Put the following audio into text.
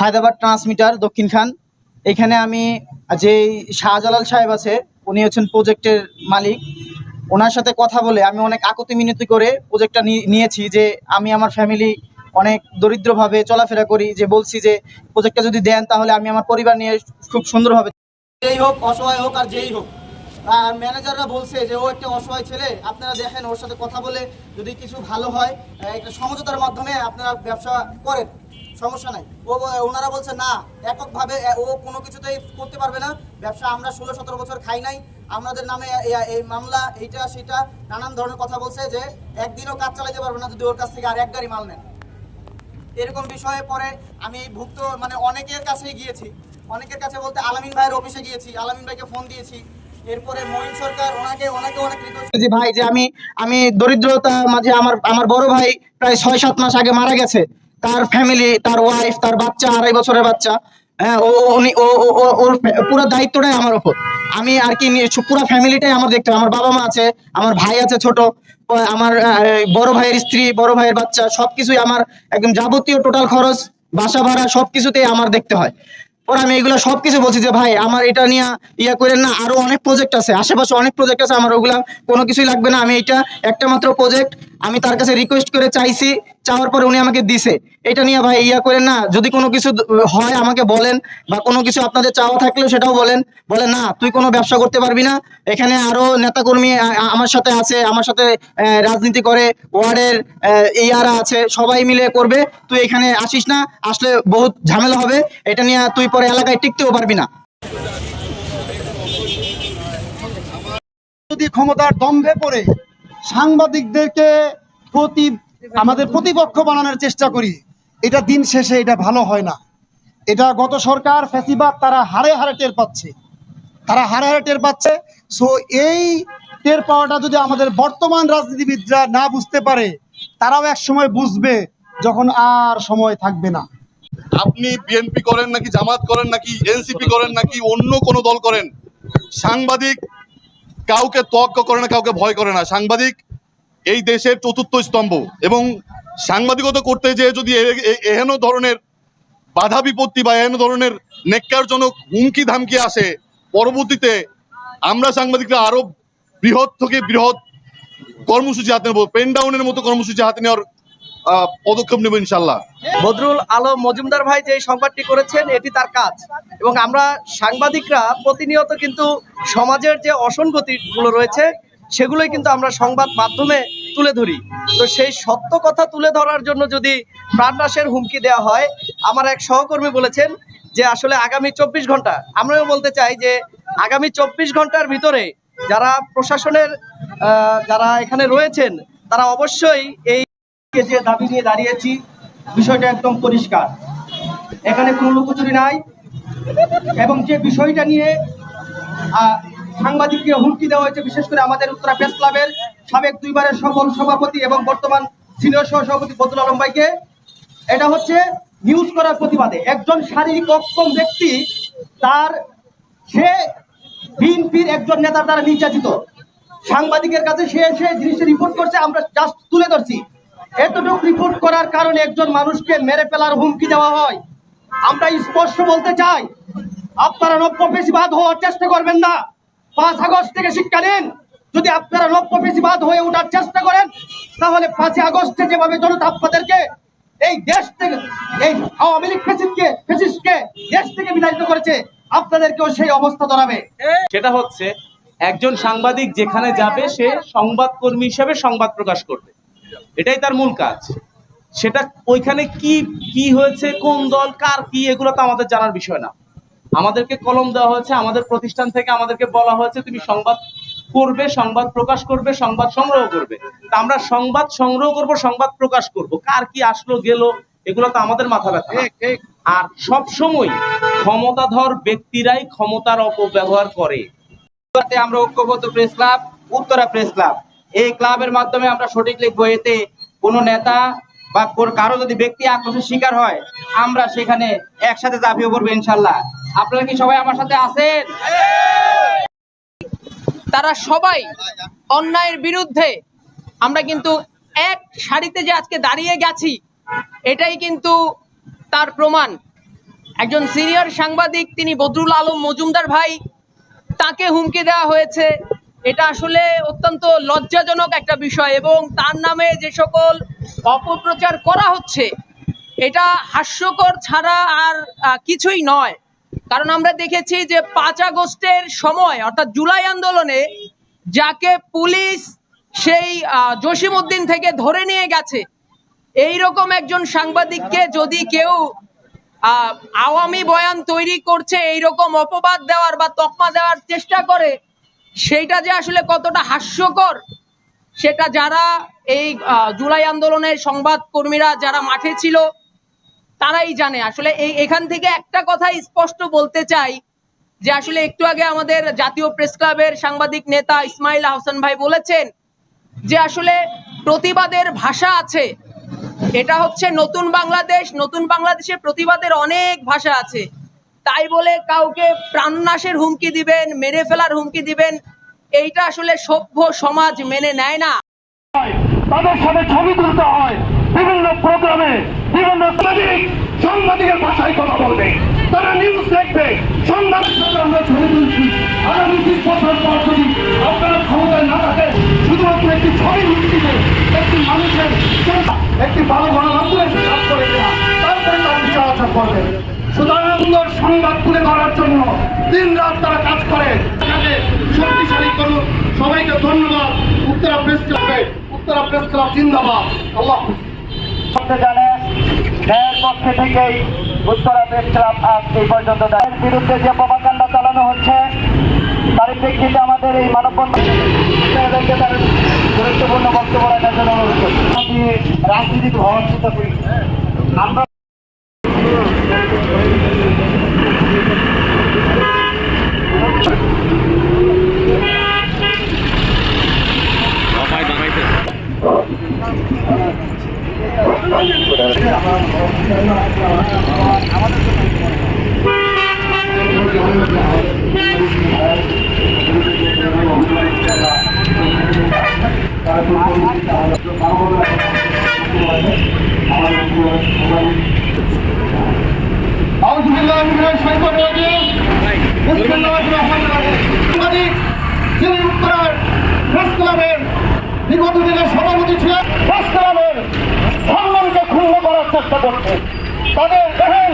Hyderabad transmitter দক্ষিণ খান। এখানে আমি যে শাহজালাল সাহেব আছে, উনি হচ্ছেন প্রজেক্টের মালিক। ওনার সাথে কথা বলে আমি অনেক আকুতি মিনতি করে প্রজেক্টটা নিয়েছি, যে আমি আমার ফ্যামিলি অনেক দরিদ্রভাবে চলাফেরা করি, যে বলছি যে প্রজেক্টটা যদি দেন তাহলে আমি আমার পরিবার নিয়ে খুব সুন্দরভাবে, যেই হোক অসহায় হোক আর যেই হোক। আর ম্যানেজাররা বলছে যে ও একটা অসহায় ছেলে, আপনারা দেখেন ওর সাথে কথা বলে যদি কিছু ভালো হয়, একটা সমঝোতার মাধ্যমে আপনারা ব্যবসা করেন, সমস্যা নাই। ওনারা বলছে না, এককভাবে ও কোনো কিছুতেই করতে পারবে না ব্যবসা। আমরা 16-17 বছর খাই নাই, আমাদের নামে এই মামলা, এইটা সেটা নানান ধরনের কথা বলছে, যে একদিনও কাজ চালাতে পারবে না যদি ওর কাছ থেকে আর এক গাড়ি মাল নেন। এরকম বিষয়ে পরে আমি ভুক্ত অনেকের কাছেই গিয়েছি, অনেকের কাছে বলতে আলামিন ভাইয়ের অফিসে গিয়েছি, আলামিন ভাইকে ফোন দিয়েছি। এরপরে মঈন সরকার ওনাকে অনেক রিকোয়েস্ট করেছি, ভাই যে আমি দরিদ্রতা মাঝে আমার বড় ভাই প্রায় 6-7 মাস আগে মারা গেছে। তার ফ্যামিলি, তার ওয়াইফ, তার বাচ্চা, 2.5 বছরের বাচ্চা। হ্যাঁ, ওর পুরো দায়িত্বটাই আমার উপর। আমি আর কি পুরো ফ্যামিলিটাই আমার দেখতে হবে। আমার বাবা মা আছে, আমার ভাই আছে ছোট, আমার বড় ভাইয়ের স্ত্রী, বড় ভাইয়ের বাচ্চা, সবকিছুই আমার একদম যাবতীয় টোটাল খরচ, বাসা ভাড়া সবকিছুতেই আমার দেখতে হয়। পরে আমি এগুলো সবকিছু বলছি যে ভাই আমার এটা নিয়ে ইয়া করেন না, আরো অনেক প্রজেক্ট আছে, আশেপাশে অনেক প্রজেক্ট আছে, আমার ওগুলা কোনো কিছুই লাগবে না, আমি এটা একটা মাত্র প্রজেক্ট আমি তার কাছে রিকোয়েস্ট করে চাইছি, চাওয়ার পরে উনি আমাকে দিছে। এটা নিয়ে ভাই ইয়া করেন না, যদি কোনো কিছু হয় আমাকে বলেন, বা কোনো কিছু আপনাদের চাওয়া থাকলেও সেটাও বলেন না তুই কোনো ব্যবসা করতে পারবি না, এখানে আরো নেতাকর্মী আমার সাথে আছে, আমার সাথে রাজনীতি করে, ওয়ার্ডের ইয়ারা আছে, সবাই মিলে করবে, তুই এখানে আসিস না, আসলে বহুত ঝামেলা হবে, এটা নিয়ে তুই পরে এলাকায় টিকতেও পারবি না। যদি ক্ষমতার দম্ভে পড়ে সাংবাদিকদেরকে আমাদের প্রতিপক্ষ বানানোর চেষ্টা করি, এটা দিন শেষে এটা ভালো হয় না। এটা গত সরকার ফ্যাসিবাদ তারা হারে হারে টের পাচ্ছে। সো এই টের পাওয়াটা যদি আমাদের বর্তমান রাজনীতিবিদরা না বুঝতে পারে, তারাও এক সময় বুঝবে যখন আর সময় থাকবে না। আপনি বিএনপি করেন নাকি জামাত করেন নাকি এনসিপি করেন নাকি অন্য কোনো দল করেন, সাংবাদিক কাউকে তোয়াক্কা করে না, কাউকে ভয় করে না। সাংবাদিক এই দেশের চতুর্থ স্তম্ভ, এবং সাংবাদিকতা করতে যেয়ে যদি এহেন ধরনের বাধা বিপত্তি বা এহেন ধরনের নেক্কারজনক হুমকি ধামকি আসে, পরবর্তীতে আমরা সাংবাদিকরা আরো বৃহৎ থেকে বৃহৎ কর্মসূচি হাতে নেব, পেন ডাউনের মতো কর্মসূচি হাতে নেওয়ার পদক্ষেপ নেব ইনশাল্লাহ। বদরুল আলম মজুমদার ভাই যে সংবাদটি করেছেন এটি তার কাজ, এবং আমরা সাংবাদিকরা প্রতিনিয়ত কিন্তু সমাজের যে অসঙ্গতিগুলো রয়েছে সেগুলোই কিন্তু আমরা সংবাদ মাধ্যমে তুলে ধরি। তো সেই সত্য কথা তুলে ধরার জন্য যদি প্রাণনাশের হুমকি দেওয়া হয়, আমার এক সহকর্মী বলেছেন যে আসলে আগামী 24 ঘন্টা, আমরাও বলতে চাই যে আগামী 24 ঘন্টার ভিতরে যারা প্রশাসনের যারা এখানে রয়েছেন তারা অবশ্যই এই যে দাবি নিয়ে দাঁড়িয়েছি, বিষয়টা একদম পরিষ্কার, এখানে কোনো লুকোচুরি নাই। এবং যে বিষয়টা নিয়ে সাংবাদিককে হুমকি দেওয়া হয়েছে, বিশেষ করে আমাদের উত্তরা প্রেস ক্লাবের সাবেক 2 বারের সফল সভাপতি এবং বর্তমান সিনিয়র সহসভাপতি বদরুল আলম ভাইকে, এটা হচ্ছে নিউজ করার প্রতিবাদে। একজন শারীরিক অক্ষম ব্যক্তি সে বিএনপির একজন নেতার দ্বারা নির্যাতিত, সাংবাদিকের কাছে সে এসে জিনিসটা রিপোর্ট করছে, আমরা জাস্ট তুলে ধরছি। এতটুকু রিপোর্ট করার কারণে একজন মানুষকে মেরে ফেলার হুমকি দেওয়া হয়। আমরা স্পষ্ট বলতে চাই, আপনারা নব্য পেশিবাদ হওয়ার চেষ্টা করবেন না। 5 আগস্ট থেকে শিক্ষা নিন। যদি আপনারা নব্য পেশিবাদ হয়ে ওঠার চেষ্টা করেন, তাহলে 5 আগস্টে যেভাবে জনতা আপনাদেরকে এই দেশ থেকে, এই আওয়ামী লীগ ফ্যাসিস্টকে দেশ থেকে বিতাড়িত করেছে, আপনাদেরকেও সেই অবস্থা ধরাবে। সেটা হচ্ছে একজন সাংবাদিক যেখানে যাবে সে সংবাদকর্মী হিসেবে সংবাদ প্রকাশ করবে, এটাই তার মূল কাজ। সেটা ওইখানে কি হয়েছে, কোন দল কার কি, এগুলো তো আমাদের জানার বিষয় না। আমাদেরকে কলম দেওয়া হয়েছে, আমাদের প্রতিষ্ঠান থেকে আমাদেরকে বলা হয়েছে তুমি সংবাদ করবে, সংবাদ প্রকাশ করবে, সংবাদ সংগ্রহ করবে। তা আমরা সংবাদ সংগ্রহ করব, সংবাদ প্রকাশ করব, কার কি আসলো গেল এগুলো তো আমাদের মাথা ব্যথা। আর সব সময় ক্ষমতাধর ব্যক্তিরাই ক্ষমতার অপব্যবহার করে। আমরা ঐক্যবদ্ধ press club, Uttara press club, এই ক্লাবের মাধ্যমে আমরা সঠিক লিখবো। এতে কোনো নেতা বা কারো যদি ব্যক্তি আক্রোশের শিকার হয়, আমরা সেখানে একসাথে ঝাঁপিয়ে পড়বো ইনশাল্লাহ। আপনারা কি সবাই আমার সাথে আছেন? তারা সবাই অন্যায়ের বিরুদ্ধে, আমরা কিন্তু এক সারিতে যে আজকে দাঁড়িয়ে গেছি এটাই কিন্তু তার প্রমাণ। একজন সিনিয়র সাংবাদিক তিনি বদরুল আলম মজুমদার ভাই, তাকে হুমকি দেওয়া হয়েছে। এটা আসলে অত্যন্ত লজ্জাজনক একটা বিষয় এবং তার নামে যে সকল অপপ্রচার করা হচ্ছে এটা হাস্যকর ছাড়া আর কিছুই নয়। কারণ আমরা দেখেছি যে 5 আগস্টের সময় অর্থাৎ জুলাই আন্দোলনে যাকে পুলিশ সেই জসিমউদ্দিন থেকে ধরে নিয়ে গেছে, এইরকম একজন সাংবাদিককে যদি কেউ আওয়ামী বয়ান তৈরি করছে এইরকম অপবাদ দেওয়ার বা তকমা দেওয়ার চেষ্টা করে, সেইটা যে আসলে কতটা হাস্যকর সেটা যারা এই জুলাই আন্দোলনের সংবাদ কর্মীরা যারা মাঠে ছিল তারাই জানে। আসলে এখান থেকে একটা কথা স্পষ্ট বলতে চাই যে আসলে একটু আগে আমাদের জাতীয় প্রেস ক্লাবের সাংবাদিক নেতা ইসমাইল আহসান ভাই বলেছেন যে আসলে প্রতিবাদের ভাষা আছে, এটা হচ্ছে নতুন বাংলাদেশ, নতুন বাংলাদেশে প্রতিবাদের অনেক ভাষা আছে। তাই বলে কাউকে প্রাণনাশের হুমকি দিবেন, মেরে ফেলার হুমকি দিবেন, এইটা আসলে সভ্য সমাজ মেনে নেয় না। তাদের সাথে ছবি তুলতে হয় বিভিন্ন প্রোগ্রামে, বিভিন্ন সাংবাদিকের ভাষায় কথা বলবে, তারা নিউজ দেখবে, সংবাদের সাথে আমরা ছবি তুলছি। আগামী 20 বছর পর যদি আপনারা ক্ষমতায় না থাকে, শুধুমাত্র একটি ছবি ভিত্তিতে একটি মানুষের একটি ভালো গণমাধ্যমে কাজ করে কিনা তারপরে তার বিচার আচার করবে। সুতরাং সুন্দর সংবাদ তুলে ধরার জন্য দিন রাত তারা কাজ করে, তাকে শক্তিশালী করুন। সবাইকে ধন্যবাদ। উত্তরা প্রেস ক্লাব জিন্দাবাদ। আল্লাহ জানে ন্যায়ের পক্ষে থেকেই উত্তরা প্রেস ক্লাব আজ এই পর্যন্ত তাদের বিরুদ্ধে যে প্রপাগান্ডা চালানো হচ্ছে তার প্রেক্ষিতে আমাদের এই মানববন্ধনকে তার গুরুত্বপূর্ণ বক্তব্য রাখার জন্য অনুরোধ করছি। রাজনীতি হওয়ার চিন্তা করি আমরা বিগত দিনের সভাপতি ছিলেন, প্রেস ক্লাবের সম্মানকে ক্ষুণ্ণ করার চেষ্টা করছে। তাদের দেখেন